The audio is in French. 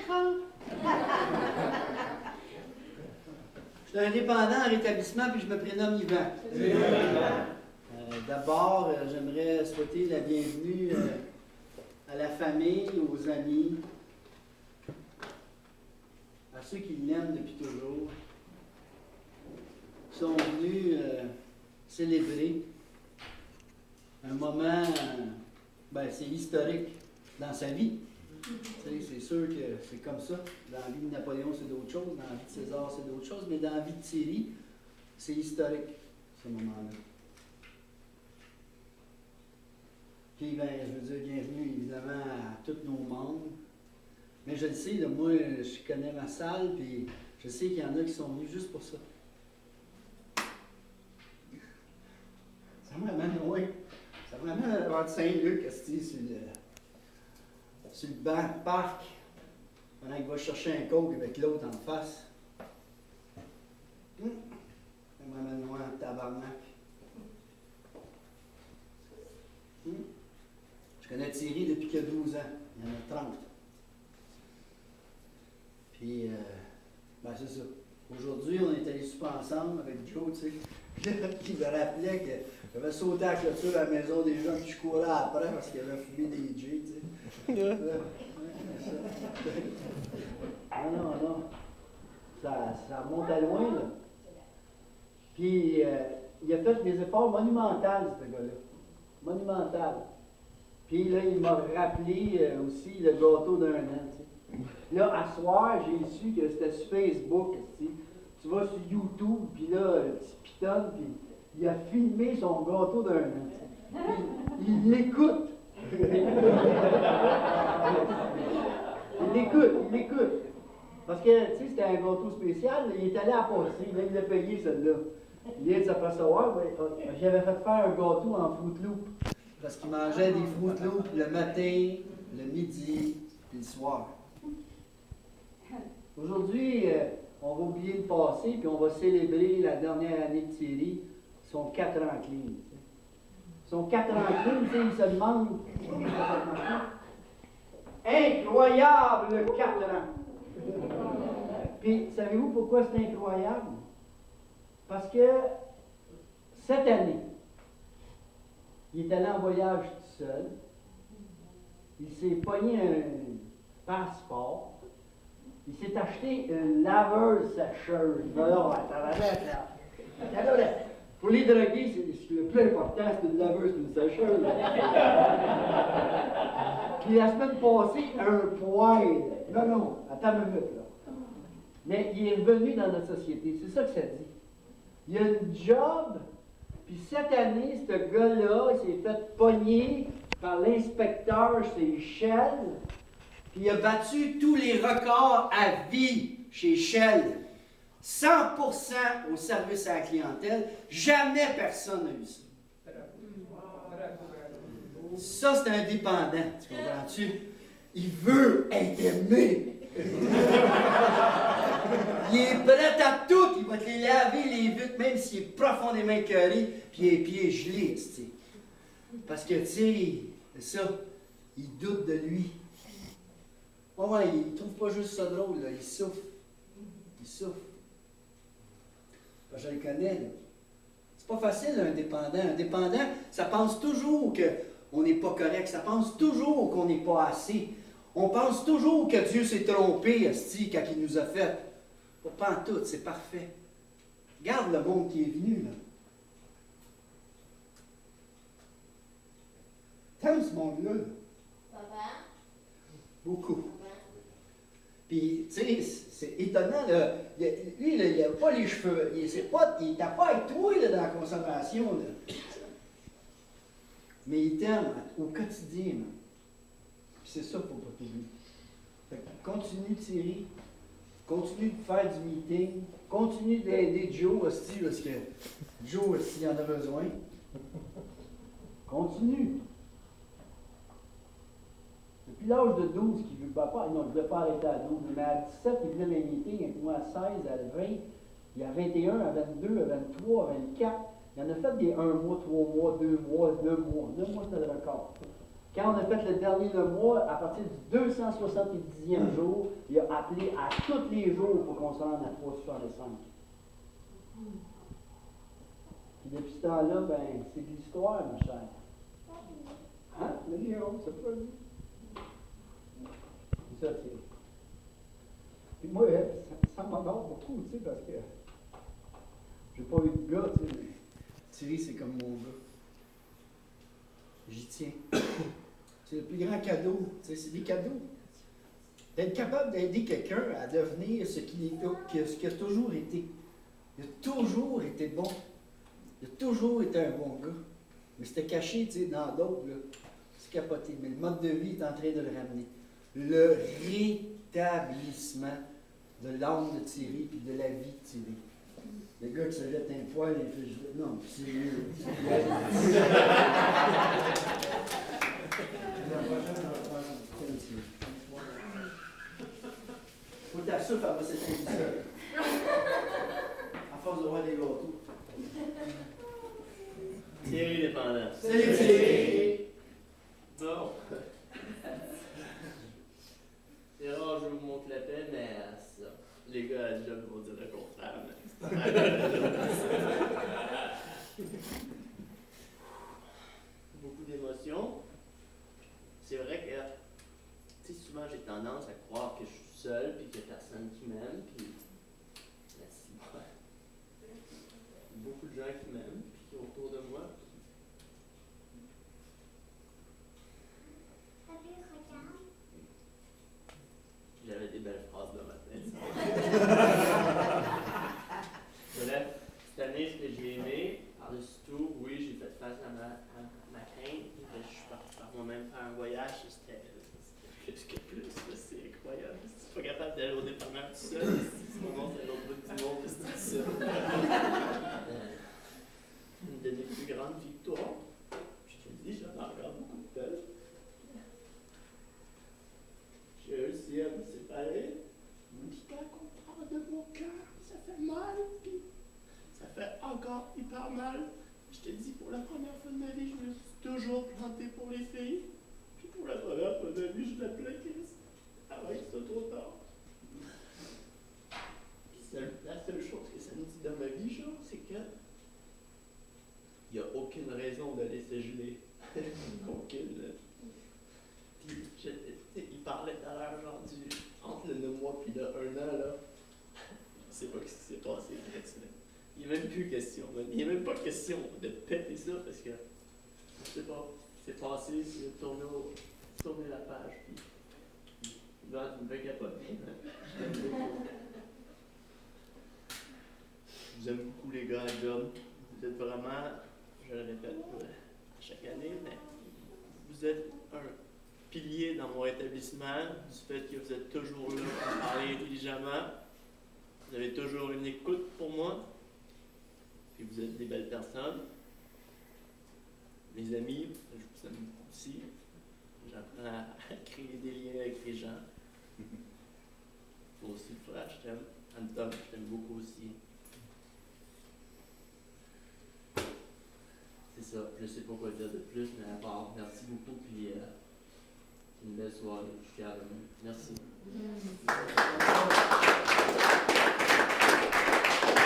crotte. Je suis indépendant en rétablissement, puis je me prénomme Yvan. D'abord, j'aimerais souhaiter la bienvenue à la famille, aux amis, à ceux qui l'aiment depuis toujours, qui sont venus célébrer un moment, c'est historique dans sa vie. C'est sûr que c'est comme ça. Dans la vie de Napoléon, c'est d'autres choses. Dans la vie de César, c'est d'autres choses. Mais dans la vie de Thierry, c'est historique, ce moment-là. Puis, je veux dire, bienvenue évidemment à tous nos membres. Mais je le sais, là, moi, je connais ma salle, puis je sais qu'il y en a qui sont venus juste pour ça. Ça m'amène loin. Ça m'amène à l'heure de Saint-Luc, sur le banc de parc, pendant qu'il va chercher un coke avec l'autre en face. Ça m'amène loin en tabarnak. Je connais Thierry depuis qu'il a 12 ans. Il y en a 30. Puis, c'est ça. Aujourd'hui, on est allés souper ensemble avec Joe, tu sais. Qui me rappelait que j'avais sauté à la clôture à la maison des gens, puis je courais après parce qu'il avait fumé des J, tu sais. Non. Ça remonte à loin, là. Puis, il a fait des efforts monumentaux, ce gars-là. Monumental. Puis là, il m'a rappelé aussi le gâteau d'un an, tu sais. Là, à soir, j'ai su que c'était sur Facebook, tu sais. Tu vas sur YouTube, puis là, tu pitonnes, puis il a filmé son gâteau d'un an, tu sais. Puis, il l'écoute. Il l'écoute. Parce que, tu sais, c'était un gâteau spécial, il est allé à passer, là, il l'a payé, celui-là. Il vient de s'apercevoir, j'avais fait faire un gâteau en Fruit Loop. Parce qu'il mangeait des Fruit Loops le matin, le midi, puis le soir. Aujourd'hui, on va oublier le passé, puis on va célébrer la dernière année de Thierry, son 4 ans clean. Son 4 ans clean, tu sais, il se demande... Incroyable, 4 ans! Puis, savez-vous pourquoi c'est incroyable? Parce que cette année, il est allé en voyage tout seul. Il s'est pogné un passeport. Il s'est acheté une laveuse sécheuse. Pour les drogués, c'est le plus important, c'est une laveuse et une sécheuse. Puis la semaine passée, un poêle. Non, attends une minute, là. Mais il est revenu dans notre société. C'est ça que ça dit. Il a une job. Puis cette année, ce gars-là, il s'est fait pogner par l'inspecteur chez Shell. Puis il a battu tous les records à vie chez Shell. 100% au service à la clientèle. Jamais personne n'a eu ça. Ça, c'est indépendant, tu comprends-tu? Il veut être aimé. Il est prêt à tout. Il va te les laver les vitres, même s'il est profondément écœuré, puis les pieds gelés, tu sais. Parce que, tu sais, c'est ça, il doute de lui. Ouais, il trouve pas juste ça drôle, là. Il souffre. Parce que je le connais, là. C'est pas facile, un indépendant. Un indépendant, ça pense toujours qu'on n'est pas correct. Ça pense toujours qu'on n'est pas assez. On pense toujours que Dieu s'est trompé, esti, quand il nous a fait. Pas en tout, c'est parfait. Regarde le monde qui est venu, là. T'aimes ce monde-là, là? Papa? Beaucoup. Papa? Puis, tu sais, c'est étonnant, là. Lui, là, il n'a pas les cheveux. Il n'était pas avec toi, là, dans la consommation, là. Mais il t'aime au quotidien, là. Puis c'est ça qu'il ne faut pas t'oublier. Fait que continue, Thierry. Continue de faire du meeting. Continue d'aider Joe aussi, parce que Joe aussi, il en a besoin. Continue. Depuis l'âge de 12, qu'il ne veut pas, non, il ne voulait pas arrêter à 12, mais à 17, il venait dans les meetings avec moi à 16, à 20, il y a 21, à 22, à 23, à 24. Il en a fait des 1 mois, 3 mois, 2 mois, 2 mois. 2 mois, c'était le record. Quand on a fait le dernier le mois, à partir du 270e jour, il a appelé à tous les jours pour qu'on se rende à 365. Puis depuis ce temps-là, ben, c'est de l'histoire, ma chère. Hein? Le lion, c'est pas lui. C'est ça, tu sais. Puis moi, ça m'honore beaucoup, tu sais, parce que j'ai pas eu de gars, tu sais, mais Thierry, c'est comme mon gars. J'y tiens. C'est le plus grand cadeau, tu sais, c'est des cadeaux. D'être capable d'aider quelqu'un à devenir ce qu'il a toujours été. Il a toujours été bon. Il a toujours été un bon gars. Mais c'était caché, tu sais, dans d'autres, là. C'est capoté. Mais le mode de vie est en train de le ramener. Le rétablissement de l'âme de Thierry et de la vie de Thierry. Le gars qui se jette un poil et fait non, c'est mieux. Faut ta souffle, elle va s'éteindre seule. À force de voir des gâteaux. Thierry dépendant. Salut Thierry! Bon. C'est rare, je vous montre la paix, mais ça. Les gars à la job vont dire le contraire. Beaucoup d'émotions. C'est vrai que, tu sais, souvent j'ai tendance à croire que je suis seul, puis qu'il n'y a personne qui m'aime, puis. Merci. Beaucoup de gens qui m'aiment, puis qui sont autour de moi. J'avais des belles phrases dans ma tête. Bref, cette année, ce que j'ai aimé, par-dessus tout, oui, j'ai fait face à ma crainte. Je suis parti par moi-même faire un voyage. C'était plus que plus. C'est incroyable. Je suis pas capable d'aller au dépanneur tout seul. Si mon nom, c'est à l'autre bout du monde, c'est ça. Une de mes plus grandes victoires. Je te dis, j'en ai encore beaucoup de peur. J'ai réussi à me séparer. Puis quand on parle de mon cœur, ça fait mal, puis ça fait encore hyper mal. Je te dis, pour la première fois de ma vie, je me suis toujours planté pour les filles. Puis pour la première fois de ma vie, je l'appelais Chris. Avant que ce soit trop tard. Puis la seule chose que ça nous dit dans ma vie, genre, c'est que il n'y a aucune raison de laisser geler. Aucune. Puis, il parlait tout à l'heure, genre, entre le 9 mois et le 1 an, là. Je sais pas ce qui s'est passé, il n'y a même plus question, il n'y a même pas question de péter ça, parce que, je sais pas, c'est passé, c'est tourner la page, puis, là, tu me fais capoter, je t'aime beaucoup. Je vous aime beaucoup, les gars, à job. Vous êtes vraiment, je le répète chaque année, mais vous êtes un pilier dans mon établissement, du fait que vous êtes toujours là pour parler intelligemment. Vous avez toujours une écoute pour moi. Puis vous êtes des belles personnes. Mes amis, je vous aime aussi. J'apprends à créer des liens avec les gens. Toi aussi, le frère, je t'aime. Anton, je t'aime beaucoup aussi. C'est ça, je sais pas quoi dire de plus, mais à part, merci beaucoup, puis une belle soirée, je suis fier de moi. Merci.